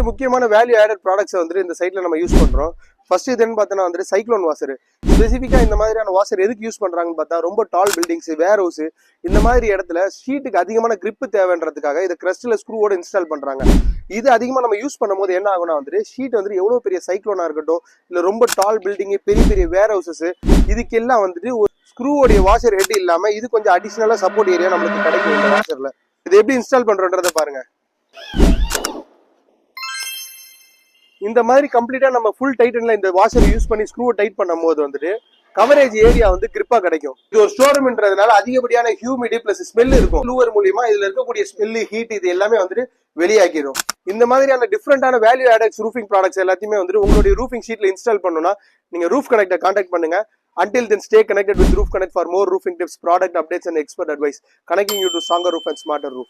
ரெண்டு முக்கியமான value added products வந்து இந்த சைட்ல நம்ம யூஸ் பண்றோம். ஃபர்ஸ்ட் இதுன்னு பார்த்தோன்னா வந்துட்டு சைக்ளோன் வாஷர். ஸ்பெசிஃபிக்கா இந்த மாதிரியான வாஷர் எதுக்கு யூஸ் பண்றாங்கன்னு பார்த்தா, ரொம்ப டால் பில்டிங்ஸ், வேர் ஹவுஸ் இந்த மாதிரி இடத்துல ஷீட்டுக்கு அதிகமான கிரிப் தேவைன்றதுக்காக இதை கிரஸ்ட்ல ஸ்க்ரூவோட இன்ஸ்டால் பண்றாங்க. இது அதிகமா நம்ம யூஸ் பண்ணும்போது என்ன ஆகும்னா வந்துட்டு ஷீட் வந்துட்டு எவ்வளவு பெரிய சைக்ளோனா இருக்கட்டும், இல்ல ரொம்ப டால் பில்டிங், பெரிய பெரிய வேர் ஹவுசஸ், இதுக்கெல்லாம் வந்துட்டு ஒரு ஸ்க்ரூவோடைய வாஷர் ஹெட் இல்லாம இது கொஞ்சம் அடிஷனலா சப்போர்ட் ஏரியா நம்மளுக்கு கிடைக்கும் இந்த வாஷர்ல. இது எப்படி இன்ஸ்டால் பண்றோன்றத பாருங்க. இந்த மாதிரி கம்ப்ளீட்டா நம்ம ஃபுல் டைட்டன்ல இந்த வாஷர் யூஸ் பண்ணி ஸ்க்ரூவை டைட் பண்ணும் போது வந்துட்டு கவரேஜ் ஏரியா வந்து கிரிப்பா கிடைக்கும். இது ஒரு ஸ்டோரூம்ன்றதுனால அதிகப்படியான ஹியூமிடி பிளஸ் ஸ்மெல் இருக்கும். ப்ளூவர் மூலியமா இதுல இருக்கக்கூடிய ஸ்மெல், ஹீட் இது எல்லாமே வந்துட்டு வெளியாக்கிடும். இந்த மாதிரியான டிஃப்ரெண்டான வேல்யூ ஆடட் ரூஃபிங் ப்ராடக்ட்ஸ் எல்லாத்தையுமே வந்துட்டு உங்களுடைய ரூஃபிங் ஷீட்ல இன்ஸ்டால் பண்ணணும்னா நீங்க ரூஃப் கனெக்டை கான்டாக்ட் பண்ணுங்க. Until then, stay connected with Roof Connect for more roofing tips, product updates and expert advice, connecting you to stronger roof and smarter roof.